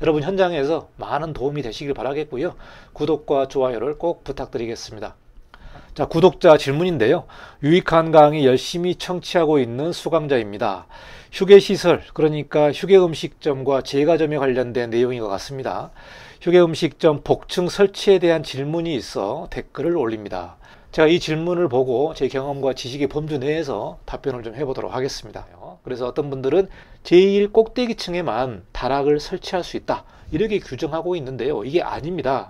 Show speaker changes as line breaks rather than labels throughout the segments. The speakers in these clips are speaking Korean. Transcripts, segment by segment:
여러분 현장에서 많은 도움이 되시길 바라겠고요. 구독과 좋아요를 꼭 부탁드리겠습니다. 자, 구독자 질문인데요. 유익한 강의 열심히 청취하고 있는 수강자입니다. 휴게시설, 그러니까 휴게음식점과 제과점에 관련된 내용인 것 같습니다. 휴게음식점 복층 설치에 대한 질문이 있어 댓글을 올립니다. 제가 이 질문을 보고 제 경험과 지식의 범주 내에서 답변을 좀 해보도록 하겠습니다. 그래서 어떤 분들은 제1 꼭대기층에만 다락을 설치할 수 있다, 이렇게 규정하고 있는데요. 이게 아닙니다.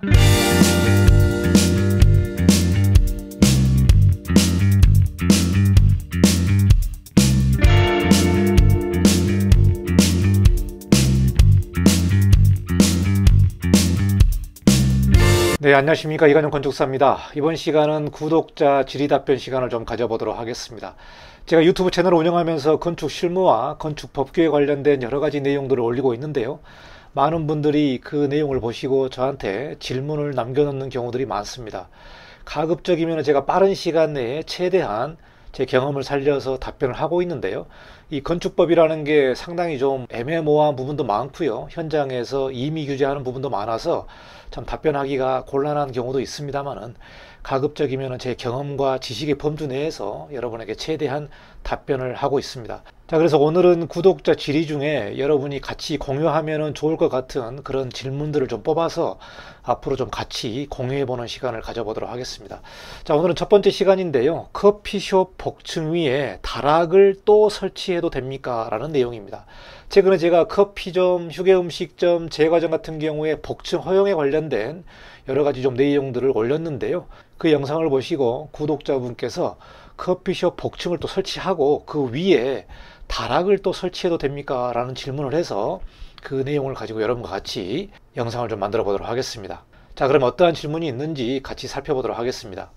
네, 안녕하십니까. 이관영 건축사입니다. 이번 시간은 구독자 질의답변 시간을 좀 가져보도록 하겠습니다. 제가 유튜브 채널을 운영하면서 건축 실무와 건축 법규에 관련된 여러 가지 내용들을 올리고 있는데요. 많은 분들이 그 내용을 보시고 저한테 질문을 남겨놓는 경우들이 많습니다. 가급적이면 제가 빠른 시간 내에 최대한 제 경험을 살려서 답변을 하고 있는데요. 이 건축법이라는 게 상당히 좀 애매모호한 부분도 많고요. 현장에서 임의 규제하는 부분도 많아서 참 답변하기가 곤란한 경우도 있습니다만은, 가급적이면 제 경험과 지식의 범주 내에서 여러분에게 최대한 답변을 하고 있습니다. 자, 그래서 오늘은 구독자 질의 중에 여러분이 같이 공유하면 좋을 것 같은 그런 질문들을 좀 뽑아서 앞으로 좀 같이 공유해보는 시간을 가져보도록 하겠습니다. 자, 오늘은 첫 번째 시간인데요. 커피숍 복층 위에 다락을 또 설치해도 됩니까? 라는 내용입니다. 최근에 제가 커피점, 휴게음식점, 제과점 같은 경우에 복층 허용에 관련된 여러 가지 좀 내용들을 올렸는데요. 그 영상을 보시고 구독자분께서 커피숍 복층을 또 설치하고 그 위에 다락을 또 설치해도 됩니까? 라는 질문을 해서 그 내용을 가지고 여러분과 같이 영상을 좀 만들어 보도록 하겠습니다. 자, 그럼 어떠한 질문이 있는지 같이 살펴보도록 하겠습니다.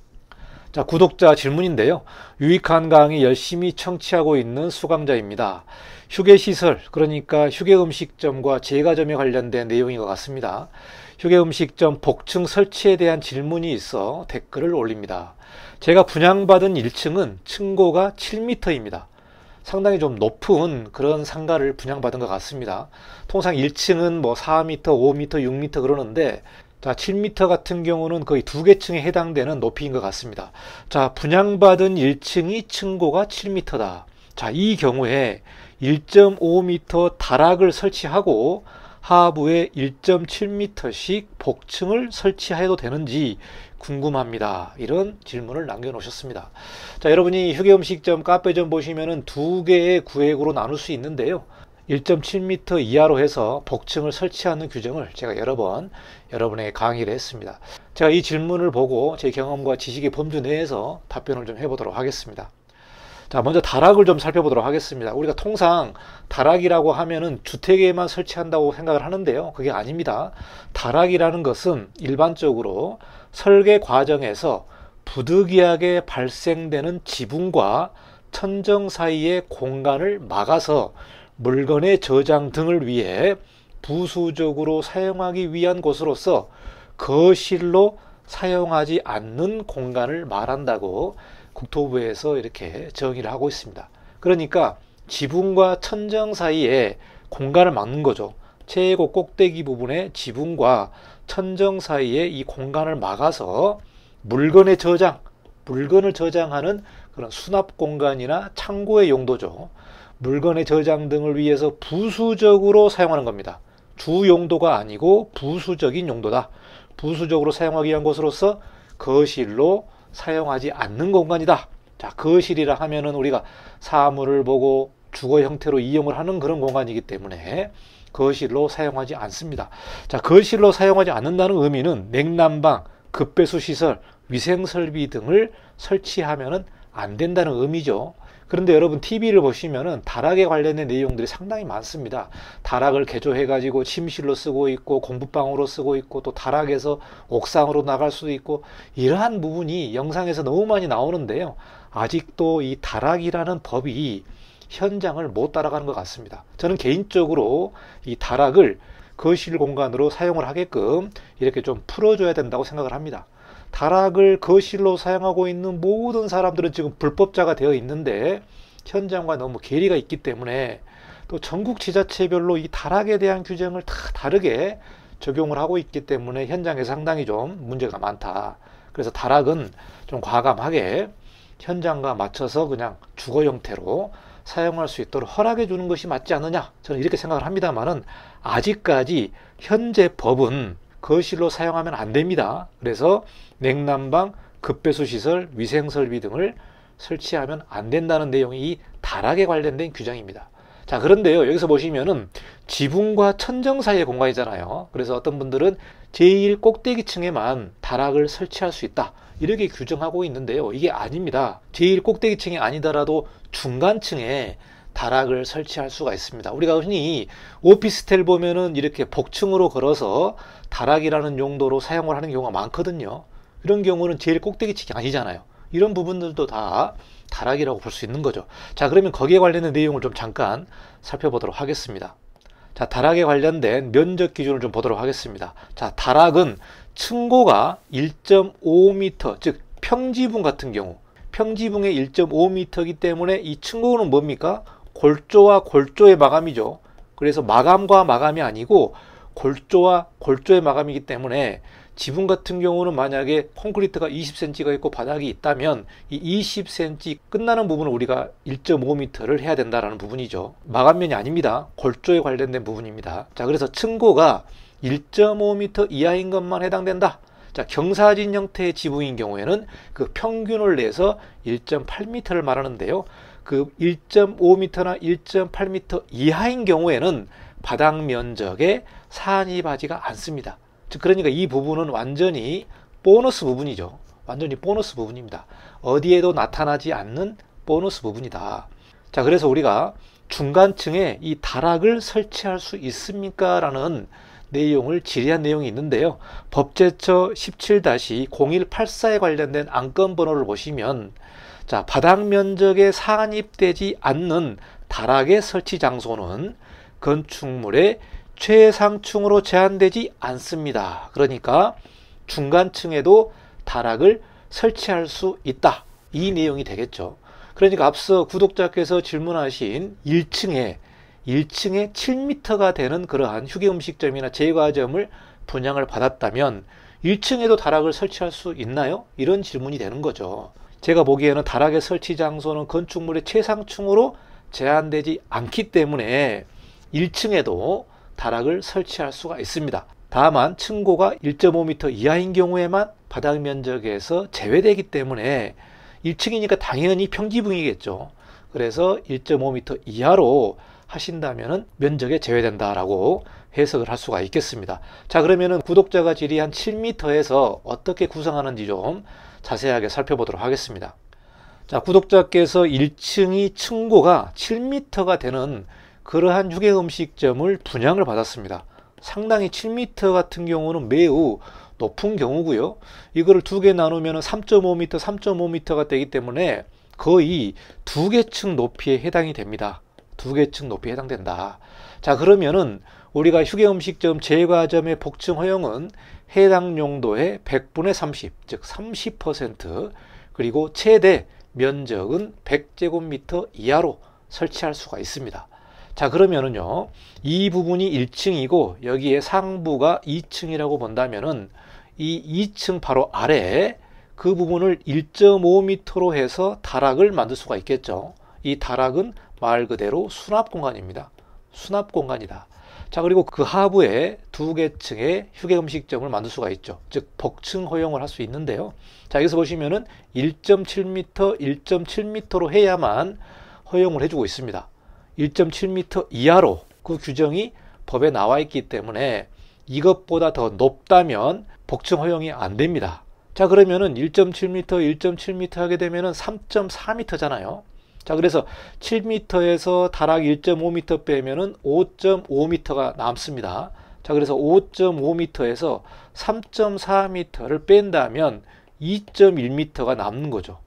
자, 구독자 질문인데요. 유익한 강의 열심히 청취하고 있는 수강자입니다. 휴게시설, 그러니까 휴게음식점과 제과점에 관련된 내용인 것 같습니다. 휴게음식점 복층 설치에 대한 질문이 있어 댓글을 올립니다. 제가 분양받은 1층은 층고가 7m입니다. 상당히 좀 높은 그런 상가를 분양받은 것 같습니다. 통상 1층은 뭐 4m, 5m, 6m 그러는데, 자, 7m 같은 경우는 거의 2개 층에 해당되는 높이인 것 같습니다. 자, 분양받은 1층이 층고가 7m다. 자, 이 경우에 1.5m 다락을 설치하고 하부에 1.7m씩 복층을 설치해도 되는지 궁금합니다. 이런 질문을 남겨놓으셨습니다. 자, 여러분이 휴게음식점, 카페점 보시면은 두 개의 구획으로 나눌 수 있는데요. 1.7m 이하로 해서 복층을 설치하는 규정을 제가 여러 번 여러분에게 강의를 했습니다. 제가 이 질문을 보고 제 경험과 지식의 범주 내에서 답변을 좀 해보도록 하겠습니다. 자, 먼저 다락을 좀 살펴보도록 하겠습니다. 우리가 통상 다락이라고 하면은 주택에만 설치한다고 생각을 하는데요. 그게 아닙니다. 다락이라는 것은 일반적으로 설계 과정에서 부득이하게 발생되는 지붕과 천정 사이의 공간을 막아서 물건의 저장 등을 위해 부수적으로 사용하기 위한 곳으로서 거실로 사용하지 않는 공간을 말한다고 국토부에서 이렇게 정의를 하고 있습니다. 그러니까 지붕과 천정 사이에 공간을 막는 거죠. 최고 꼭대기 부분의 지붕과 천정 사이에 이 공간을 막아서 물건의 저장, 물건을 저장하는 그런 수납 공간이나 창고의 용도죠. 물건의 저장 등을 위해서 부수적으로 사용하는 겁니다. 주 용도가 아니고 부수적인 용도다. 부수적으로 사용하기 위한 곳으로서 거실로 사용하지 않는 공간이다. 자, 거실이라 하면은 우리가 사물을 보고 주거 형태로 이용을 하는 그런 공간이기 때문에 거실로 사용하지 않습니다. 자, 거실로 사용하지 않는다는 의미는 냉난방, 급배수 시설, 위생설비 등을 설치하면은 안 된다는 의미죠. 그런데 여러분 TV를 보시면은 다락에 관련된 내용들이 상당히 많습니다. 다락을 개조해 가지고 침실로 쓰고 있고 공부방으로 쓰고 있고 또 다락에서 옥상으로 나갈 수도 있고, 이러한 부분이 영상에서 너무 많이 나오는데요. 아직도 이 다락이라는 법이 현장을 못 따라가는 것 같습니다. 저는 개인적으로 이 다락을 거실 공간으로 사용을 하게끔 이렇게 좀 풀어줘야 된다고 생각을 합니다. 다락을 거실로 사용하고 있는 모든 사람들은 지금 불법자가 되어 있는데 현장과 너무 괴리가 있기 때문에 또 전국 지자체별로 이 다락에 대한 규정을 다 다르게 적용을 하고 있기 때문에 현장에 상당히 좀 문제가 많다. 그래서 다락은 좀 과감하게 현장과 맞춰서 그냥 주거 형태로 사용할 수 있도록 허락해 주는 것이 맞지 않느냐, 저는 이렇게 생각을 합니다만은, 아직까지 현재 법은 거실로 사용하면 안 됩니다. 그래서 냉난방, 급배수 시설, 위생 설비 등을 설치하면 안 된다는 내용이 이 다락에 관련된 규정입니다. 자, 그런데요, 여기서 보시면은 지붕과 천정 사이의 공간이잖아요. 그래서 어떤 분들은 제1 꼭대기층에만 다락을 설치할 수 있다, 이렇게 규정하고 있는데요, 이게 아닙니다. 제1 꼭대기층이 아니더라도 중간층에 다락을 설치할 수가 있습니다. 우리가 흔히 오피스텔 보면은 이렇게 복층으로 걸어서 다락이라는 용도로 사용을 하는 경우가 많거든요. 이런 경우는 제일 꼭대기층이 아니잖아요. 이런 부분들도 다 다락이라고 볼 수 있는 거죠. 자, 그러면 거기에 관련된 내용을 좀 잠깐 살펴보도록 하겠습니다. 자, 다락에 관련된 면적 기준을 좀 보도록 하겠습니다. 자, 다락은 층고가 1.5m, 즉 평지붕 같은 경우, 평지붕의 1.5m이기 때문에 이 층고는 뭡니까? 골조와 골조의 마감이죠. 그래서 마감과 마감이 아니고 골조와 골조의 마감이기 때문에 지붕 같은 경우는 만약에 콘크리트가 20cm가 있고 바닥이 있다면 이 20cm 끝나는 부분을 우리가 1.5m를 해야 된다라는 부분이죠. 마감면이 아닙니다. 골조에 관련된 부분입니다. 자, 그래서 층고가 1.5m 이하인 것만 해당된다. 자, 경사진 형태의 지붕인 경우에는 그 평균을 내서 1.8m를 말하는데요. 그 1.5m나 1.8m 이하인 경우에는 바닥 면적에 산입하지가 않습니다. 즉, 그러니까 이 부분은 완전히 보너스 부분이죠. 완전히 보너스 부분입니다. 어디에도 나타나지 않는 보너스 부분이다. 자, 그래서 우리가 중간층에 이 다락을 설치할 수 있습니까? 라는 내용을 질의한 내용이 있는데요. 법제처 17-0184에 관련된 안건 번호를 보시면, 자, 바닥 면적에 산입되지 않는 다락의 설치 장소는 건축물의 최상층으로 제한되지 않습니다. 그러니까 중간층에도 다락을 설치할 수 있다, 이 내용이 되겠죠. 그러니까 앞서 구독자께서 질문하신 1층에 7m가 되는 그러한 휴게음식점이나 제과점을 분양을 받았다면 1층에도 다락을 설치할 수 있나요? 이런 질문이 되는 거죠. 제가 보기에는 다락의 설치 장소는 건축물의 최상층으로 제한되지 않기 때문에 1층에도 다락을 설치할 수가 있습니다. 다만 층고가 1.5m 이하인 경우에만 바닥 면적에서 제외되기 때문에 1층이니까 당연히 평지붕이겠죠. 그래서 1.5m 이하로 하신다면 면적에 제외된다라고 해석을 할 수가 있겠습니다. 자, 그러면은 구독자가 질의한 7m에서 어떻게 구성하는지 좀 자세하게 살펴보도록 하겠습니다. 자, 구독자께서 1층이 층고가 7m가 되는 그러한 휴게음식점을 분양을 받았습니다. 상당히 7m 같은 경우는 매우 높은 경우고요. 이거를 두 개 나누면 3.5m, 3.5m가 되기 때문에 거의 두 개 층 높이에 해당이 됩니다. 두 개 층 높이에 해당된다. 자, 그러면은 우리가 휴게음식점, 제과점의 복층 허용은 해당 용도의 100분의 30, 즉 30%, 그리고 최대 면적은 100제곱미터 이하로 설치할 수가 있습니다. 자, 그러면은요, 이 부분이 1층이고 여기에 상부가 2층이라고 본다면은 이 2층 바로 아래 그 부분을 1.5m로 해서 다락을 만들 수가 있겠죠. 이 다락은 말 그대로 수납 공간입니다. 수납 공간이다. 자, 그리고 그 하부에 두 개 층의 휴게음식점을 만들 수가 있죠. 즉 복층 허용을 할 수 있는데요. 자, 여기서 보시면은 1.7m, 1.7m로 해야만 허용을 해주고 있습니다. 1.7m 이하로 그 규정이 법에 나와 있기 때문에 이것보다 더 높다면 복층 허용이 안 됩니다. 자, 그러면은 1.7m, 1.7m 하게 되면은 3.4m잖아요. 자, 그래서 7m에서 다락 1.5m 빼면은 5.5m가 남습니다. 자, 그래서 5.5m에서 3.4m를 뺀다면 2.1m가 남는 거죠.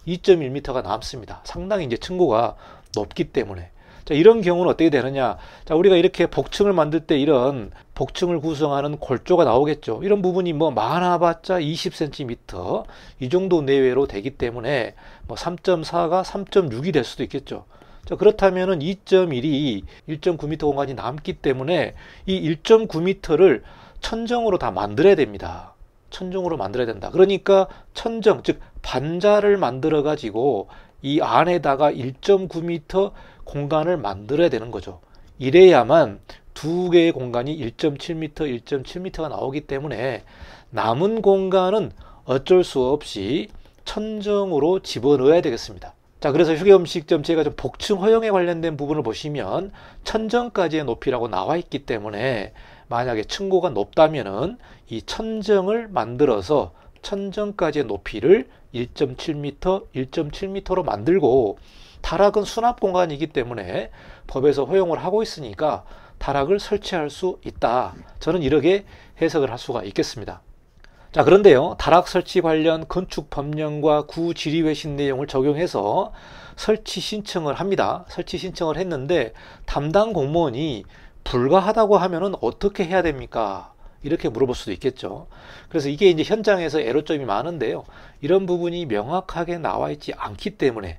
2.1m가 남습니다. 상당히 이제 층고가 높기 때문에. 자, 이런 경우는 어떻게 되느냐. 자, 우리가 이렇게 복층을 만들 때 이런 복층을 구성하는 골조가 나오겠죠. 이런 부분이 뭐 많아봤자 20cm 이 정도 내외로 되기 때문에 뭐 3.4가 3.6이 될 수도 있겠죠. 자, 그렇다면은 2.1이 1.9m 공간이 남기 때문에 이 1.9m를 천정으로 다 만들어야 됩니다. 천정으로 만들어야 된다. 그러니까 천정, 즉 반자를 만들어 가지고 이 안에다가 1.9m 공간을 만들어야 되는 거죠. 이래야만 두 개의 공간이 1.7m, 1.7m가 나오기 때문에 남은 공간은 어쩔 수 없이 천정으로 집어넣어야 되겠습니다. 자, 그래서 휴게음식점 제가 좀 복층 허용에 관련된 부분을 보시면 천정까지의 높이라고 나와 있기 때문에 만약에 층고가 높다면은 이 천정을 만들어서 천정까지의 높이를 1.7m, 1.7m로 만들고 다락은 수납 공간이기 때문에 법에서 허용을 하고 있으니까 다락을 설치할 수 있다. 저는 이렇게 해석을 할 수가 있겠습니다. 자, 그런데요, 다락 설치 관련 건축 법령과 구 지리회신 내용을 적용해서 설치 신청을 합니다. 설치 신청을 했는데 담당 공무원이 불가하다고 하면은 어떻게 해야 됩니까? 이렇게 물어볼 수도 있겠죠. 그래서 이게 이제 현장에서 애로점이 많은데요. 이런 부분이 명확하게 나와 있지 않기 때문에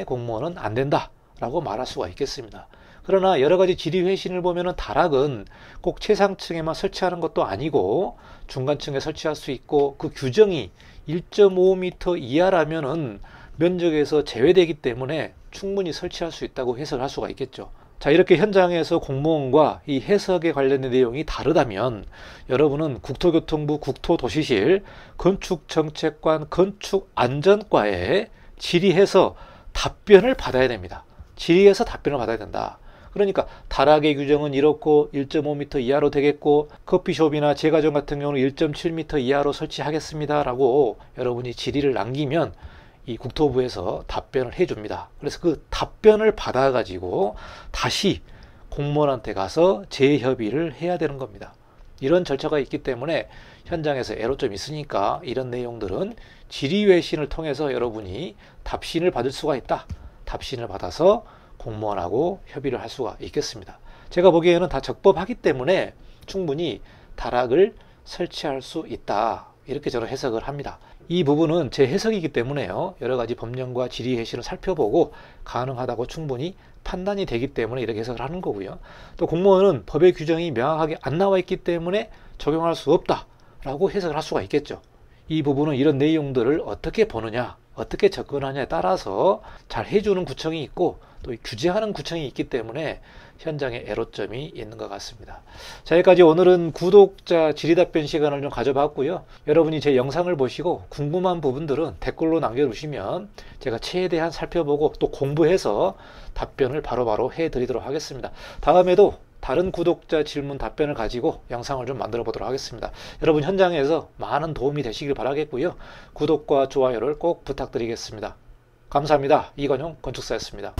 공무원은 안 된다라고 말할 수가 있겠습니다. 그러나 여러 가지 지리회신을 보면은 다락은 꼭 최상층에만 설치하는 것도 아니고 중간층에 설치할 수 있고 그 규정이 1.5m 이하라면은 면적에서 제외되기 때문에 충분히 설치할 수 있다고 해석할 수가 있겠죠. 자, 이렇게 현장에서 공무원과 이 해석에 관련된 내용이 다르다면 여러분은 국토교통부 국토도시실 건축정책관 건축안전과에 질의해서 답변을 받아야 됩니다. 질의해서 답변을 받아야 된다. 그러니까 다락의 규정은 이렇고 1.5m 이하로 되겠고 커피숍이나 제과점 같은 경우는 1.7m 이하로 설치하겠습니다 라고 여러분이 질의를 남기면 이 국토부에서 답변을 해줍니다. 그래서 그 답변을 받아 가지고 다시 공무원한테 가서 재협의를 해야 되는 겁니다. 이런 절차가 있기 때문에 현장에서 애로점이 있으니까 이런 내용들은 질의회신을 통해서 여러분이 답신을 받을 수가 있다. 답신을 받아서 공무원하고 협의를 할 수가 있겠습니다. 제가 보기에는 다 적법하기 때문에 충분히 다락을 설치할 수 있다. 이렇게 저는 해석을 합니다. 이 부분은 제 해석이기 때문에요. 여러 가지 법령과 지리회신을 살펴보고 가능하다고 충분히 판단이 되기 때문에 이렇게 해석을 하는 거고요. 또 공무원은 법의 규정이 명확하게 안 나와 있기 때문에 적용할 수 없다라고 해석을 할 수가 있겠죠. 이 부분은 이런 내용들을 어떻게 보느냐, 어떻게 접근하냐에 따라서 잘 해주는 구청이 있고 또 규제하는 구청이 있기 때문에 현장에 애로점이 있는 것 같습니다. 자, 여기까지 오늘은 구독자 질의답변 시간을 좀 가져봤고요. 여러분이 제 영상을 보시고 궁금한 부분들은 댓글로 남겨주시면 제가 최대한 살펴보고 또 공부해서 답변을 바로바로 해드리도록 하겠습니다. 다음에도 다른 구독자 질문 답변을 가지고 영상을 좀 만들어 보도록 하겠습니다. 여러분 현장에서 많은 도움이 되시길 바라겠고요. 구독과 좋아요를 꼭 부탁드리겠습니다. 감사합니다. 이건용 건축사였습니다.